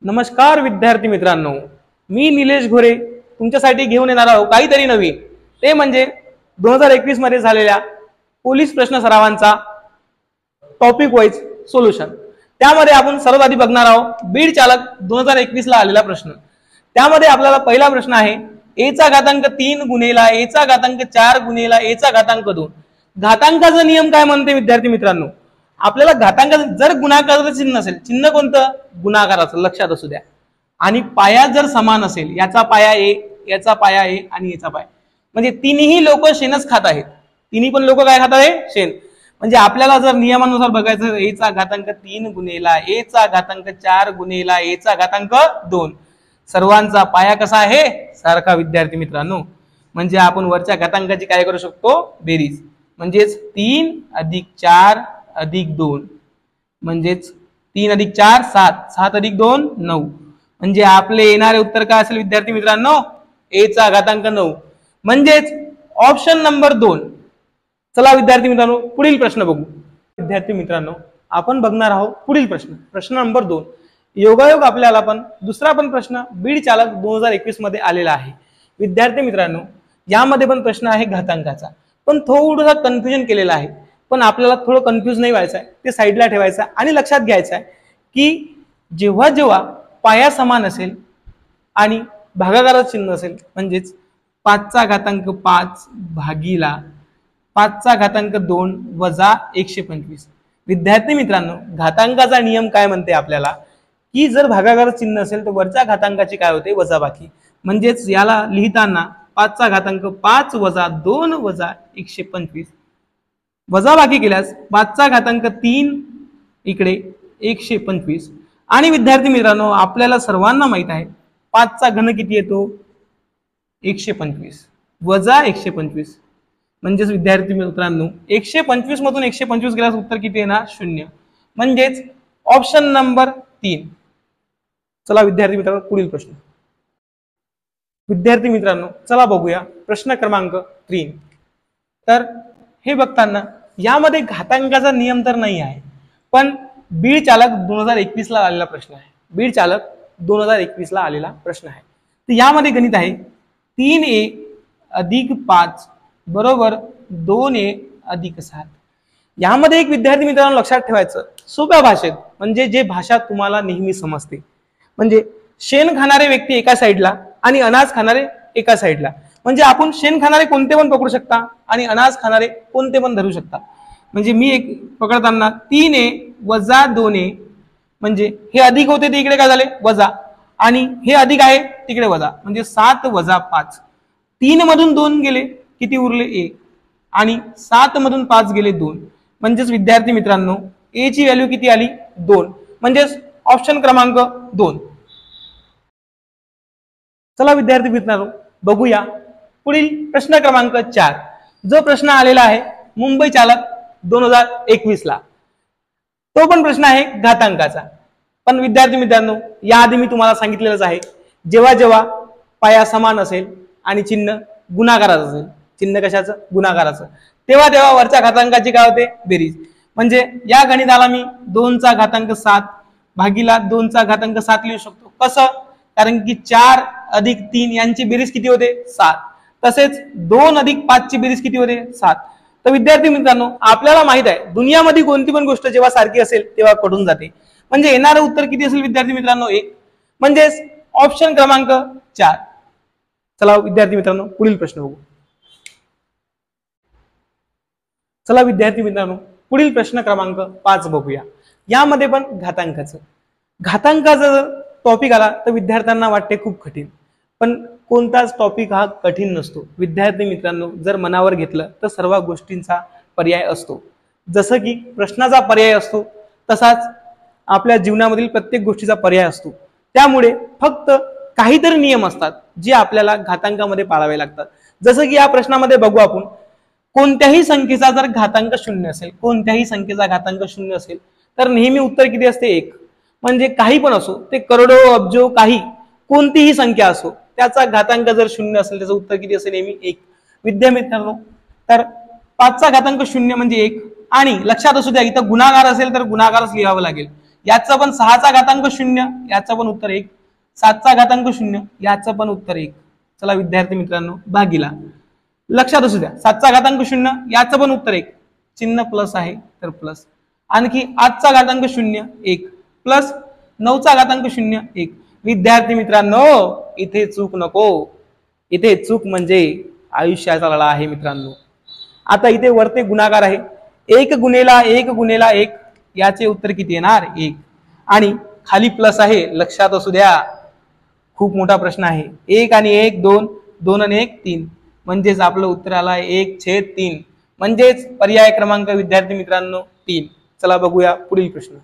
नमस्कार विद्यार्थी मित्रांनो, मी निलेश घोरे तुमच्यासाठी घेऊन येणार आहोत काहीतरी नवीन, ते म्हणजे 2021 मध्ये झालेल्या पोलीस प्रश्न सरावांचा टॉपिक वाईज सोल्युशन। त्यामध्ये आपण सर्वात आधी बघणार आहोत बीड चालक 2021 ला आलेला प्रश्न। त्यामध्ये आपल्याला पहिला प्रश्न आहे ए चा घातांक 3 गुणेला ए चा घातांक 4 गुणेला ए चा घातांक 2। घातांकाचा नियम काय म्हणते विद्यार्थी मित्रांनो? आपल्याला घातांक जर गुणाकाराचं चिन्ह असेल, चिन्ह कोणतं? गुणाकाराचं, लक्षात असू द्या। आणि पाया जर समान असेल, याचा पाया ए, याचा पाया ए आणि याचा पाया, म्हणजे तिन्ही लोक शेणच खात आहेत। तिन्ही पण लोक काय खात आहेत? शेण। म्हणजे आपल्याला जर नियमानुसार बघायचं ए चा घातांक 3 गुणेला ए चा घातांक 4 गुणेला ए चा घातांक 2, सर्वांचा पाया कसा आहे? सारखा विद्यार्थी मित्रांनो। म्हणजे आपण वरच्या घातांकाची काय करू शकतो? बेरीज। म्हणजेच 3 अधिक 4 अधिक 2, म्हणजेच 3 अधिक 4 7, 7 अधिक 2 9। म्हणजे आपले येणारे उत्तर काय असेल विद्यार्थी मित्रांनो? ए चा घातांक 9, म्हणजेच ऑप्शन नंबर 2। चला विद्यार्थी मित्रांनो पुढील प्रश्न बघू। विद्यार्थी मित्रांनो आपण बघणार आहोत पुढील प्रश्न, प्रश्न नंबर 2। योगायोग आपल्याला पण दुसरा पण प्रश्न बीड चालक 2021 मध्ये आलेला आहे। विद्यार्थी मित्रांनो यामध्ये पण प्रश्न आहे घातांकाचा, पण थोडासा कन्फ्युजन केलेला आहे। पण आपल्याला थोडं कन्फ्यूज नाही व्हायचं आहे, ते साईडला ठेवायचं आणि लक्षात घ्यायचं आहे की जेव्हा जेव्हा पाया समान असेल आणि भागाकाराचं चिन्ह असेल, म्हणजेच 5 चा घातांक 5 भागीला 5 चा घातांक 2 वजा 125। विद्यार्थी मित्रांनो घातांकाचा नियम काय म्हणते आपल्याला की जर भागाकाराचं चिन्ह असेल तर वरच्या घातांकाची काय होते? वजाबाकी। म्हणजेच याला लिहिताना 5 चा घातांक 5 वजा 2 वजा 125, वजाबाकी केल्यास 5 चा घातांक 3 इकडे 125। आणि विद्यार्थी मित्रांनो आपल्याला सर्वांना माहित आहे 5 चा घन किती येतो? 125 वजा 125, म्हणजेच विद्यार्थी मित्रांनो 125 मधून 125 गेल्यास उत्तर किती येणार? 0। म्हणजेच ऑप्शन नंबर 3। चला विद्यार्थी मित्रांनो पुढील प्रश्न। विद्यार्थी मित्रांनो चला बघूया प्रश्न क्रमांक 3। तर हे बघताना यामध्ये घातांकाचा नियम तर नाही आहे, पण बीड चालक 2021 ला आलेला प्रश्न आहे। बीड चालक 2021 ला आलेला प्रश्न आहे। तर यामध्ये गणित आहे 3a अधिक 5 बरोबर 2a अधिक 7। यामध्ये एक विद्यार्थी मित्रांनो लक्षात ठेवायचं सोप्या भाषेत, म्हणजे जे भाषा तुम्हाला नेहमी समजते, म्हणजे शेण खाणारे व्यक्ती एका साईडला आणि अनाज खाणारे एका साईडला। म्हणजे आपण शेण खाणारे कोणते पण पकडू शकता आणि अनाज खाणारे कोणते पण धरू शकता। म्हणजे मी एक पकडताना 3a वजा 2a, म्हणजे हे अधिक होते ते इकडे काय झाले? वजा, आणि हे अधिक आहे तिकडे वजा, म्हणजे 7 वजा 5। 3 मधून 2 गेले, किती उरले? 1, आणि 7 मधून 5 गेले 2। म्हणजेच विद्यार्थी मित्रांनो ए ची व्हॅल्यू किती आली? 2, म्हणजेच ऑप्शन क्रमांक 2। चला विद्यार्थी मित्रांनो बघूया पुढील प्रश्न क्रमांक 4, जो प्रश्न आलेला आहे मुंबई चालक 2021 ला। तो पण प्रश्न आहे घातांकाचा। पण विद्यार्थी मित्रांनो याआधी मी तुम्हाला सांगितलेलंच आहे, जेव्हा जेव्हा पाया समान असेल आणि चिन्ह गुणाकाराचं असेल, चिन्ह कशाचं? गुणाकाराचं, तेव्हा तेव्हा वरच्या घातांकाची काय होते? बेरीज। म्हणजे या गणिताला मी 2 चा घातांक 7 भागीला 2 चा घातांक 7 लिहू शकतो। कसं? कारण की 4 अधिक 3 यांची बेरीज किती होते? 7। तसेच 2 अधिक 5 ची बेरीज किती होते? 7। तर विद्यार्थी मित्रांनो आपल्याला माहित आहे दुनियामध्ये कोणती पण गोष्ट जेव्हा सारखी असेल तेव्हा कटून जाते। म्हणजे येणारं उत्तर किती असेल विद्यार्थी मित्रांनो? 1, म्हणजेच ऑप्शन क्रमांक 4। चला विद्यार्थी मित्रांनो पुढील प्रश्न बघू। चला विद्यार्थी मित्रांनो पुढील प्रश्न क्रमांक 5 बघूया। यामध्ये पण घातांकाचा जर टॉपिक आला तर विद्यार्थ्यांना वाटते खूप कठीण, पण कोणताच टॉपिक हा कठीण नसतो विद्यार्थी मित्रांनो। जर मनावर घेतलं तर सर्व गोष्टींचा पर्याय असतो। जसं की प्रश्नाचा पर्याय असतो तसाच आपल्या जीवनामधील प्रत्येक गोष्टीचा पर्याय असतो। त्यामुळे फक्त काहीतरी नियम असतात जे आपल्याला घातांकामध्ये पाळावे लागतात। जसं की या प्रश्नामध्ये बघू आपण, कोणत्याही संख्येचा जर घातांक 0 असेल, कोणत्याही संख्येचा घातांक 0 असेल तर नेहमी उत्तर किती असते? 1। म्हणजे काही पण असो, ते करोडो अब्जो काही कोणतीही संख्या असो, त्याचा घातांक जर 0 असेल त्याचं उत्तर किती असेल? नेहमी 1। विद्यार्थी मित्रांनो तर 5 चा घातांक 0 म्हणजे 1, आणि लक्षात असू द्या इथं गुणाकार असेल तर गुणाकारच लिहावं लागेल, याचं पण 6चा घातांक 0, याचं पण उत्तर 1. 7चा घातांक 0, याचं पण उत्तर 1. चला विद्यार्थी मित्रांनो, भागीला लक्षात असू द्या, 7चा घातांक 0, याचं पण उत्तर 1. चिन्ह प्लस आहे तर प्लस. आणखी 8चा घातांक 0 1 प्लस 9चा घातांक 0 1. विद्यार्थी मित्रांनो, इथे चूक नको. इथे चूक म्हणजे आयुष्याचा लढा आहे मित्रांनो. आता इथे वरते गुणाकार आहे, 1 गुणेला 1 गुणेला 1, याचे उत्तर किती येणार 1. आणि खाली प्लस आहे, लक्षात असू द्या, खूप मोठा प्रश्न आहे. 1 आणि 1 2, 2 आणि 1 3, म्हणजेच आपलं उत्तर आलं आहे 1/3. म्हणजेच पर्याय क्रमांक विद्यार्थी मित्रांनो 3. चला बघूया पुढील प्रश्न.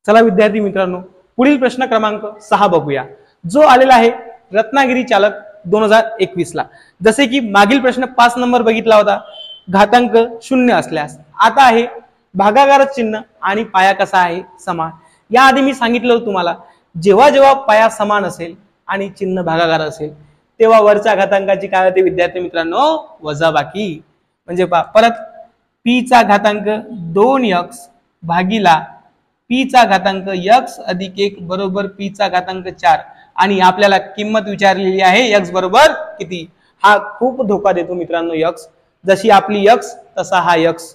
चला विद्यार्थी मित्रांनो, पुढील प्रश्न क्रमांक 6 बघूया, जो आलेला आहे रत्नागिरी चालक 2021 ला. जसे की मागील प्रश्न 5 नंबर बघितला होता, घातांक 0 असल्यास. आता आहे भागाकार चिन्ह आणि पाया कसा आहे समान. याआधी मी सांगितलं तुम्हाला, जेव्हा जेव्हा पाया समान असेल आणि चिन्ह भागाकार असेल तेव्हा वरच्या घातांकाची काय होते विद्यार्थी मित्रांनो, वजाबाकी. म्हणजे परत p चा घातांक 2x भागीला p चा घातांक x अधिक 1 बरोबर p चा घातांक 4. आणि आपल्याला किंमत विचारलेली आहे x बरोबर किती. हा खूप धोका देतो मित्रांनो x. जशी आपली x तसा हा x.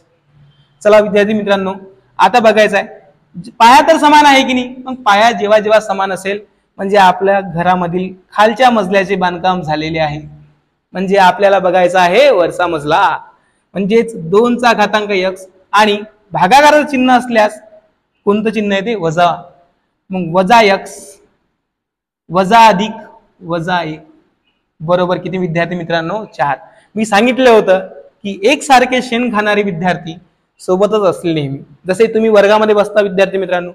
चला विद्यार्थी मित्रांनो, आता बघायचं आहे पाया तर समान आहे की नाही. मग पाया जेव्हा जेव्हा समान असेल म्हणजे आपल्या घरामधील खालच्या मजल्याचे बांधकाम झालेले आहे. म्हणजे आपल्याला बघायचं आहे वरचा मजला, म्हणजेच 2चा घातांक x. आणि भागाकाराचं चिन्ह असल्यास कोणतं चिन्ह आहे ते वजा. मग वजा x वजा अधिक वजा 1 बरोबर किती विद्यार्थी मित्रांनो 4. मी सांगितलं होतं की एकसारखे शेण खाणारे विद्यार्थी सोबतच असले नेहमी. जसे तुम्ही वर्गामध्ये बसता विद्यार्थी मित्रांनो,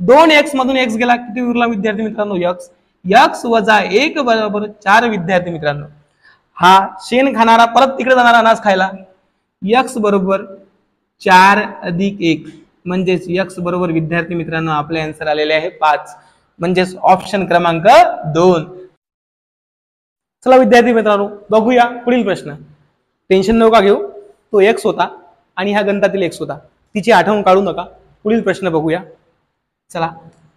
2x मधून x गेला, किती उरला विद्यार्थी मित्रांनो x. x वजा 1 बरोबर 4 विद्यार्थी मित्रांनो. हा शेण खाणारा परत तिकडे जाणारा अनाज खायला, x बरोबर 4 अधिक 1 म्हणजेच x बरोबर विद्यार्थी मित्रांनो आपले आन्सर आलेले आहे 5. म्हणजेच ऑप्शन क्रमांक 2. चला विद्यार्थी मित्रांनो, बघूया पुढील प्रश्न. टेन्शन नका घेऊ, तो x होता आणि हा गणितातील x होता, तिची आठवण काढू नका. पुढील प्रश्न बघूया. चला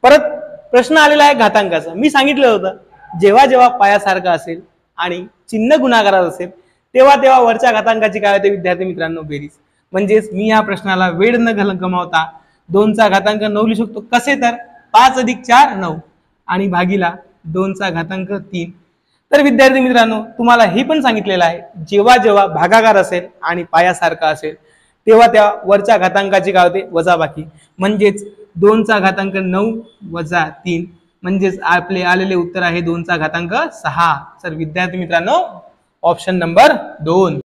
परत प्रश्न आलेला आहे घातांकाचा. मी सांगितलं होतं जेव्हा जेव्हा पायासारखा असेल आणि चिन्ह गुणाकारात असेल तेव्हा तेव्हा वरच्या घातांकाची काय होते विद्यार्थी मित्रांनो बेरीज. म्हणजेच मी या प्रश्नाला वेळ न गमावता 2चा घातांक 9 लिहू शकतो. कसे तर 5 अधिक 4 9 आणि भागीला 2चा घातांक 3. तर विद्यार्थी मित्रांनो, तुम्हाला हे पण सांगितलेलं आहे जेव्हा जेव्हा भागाकार असेल आणि पायासारखा असेल तेव्हा त्या वरच्या घातांकाची काय होते वजाबाकी. म्हणजेच 2चा घातांक 9 वजा 3 म्हणजेच आपले आलेले उत्तर आहे 2चा घातांक 6. तर विद्यार्थी मित्रांनो ऑप्शन नंबर 2.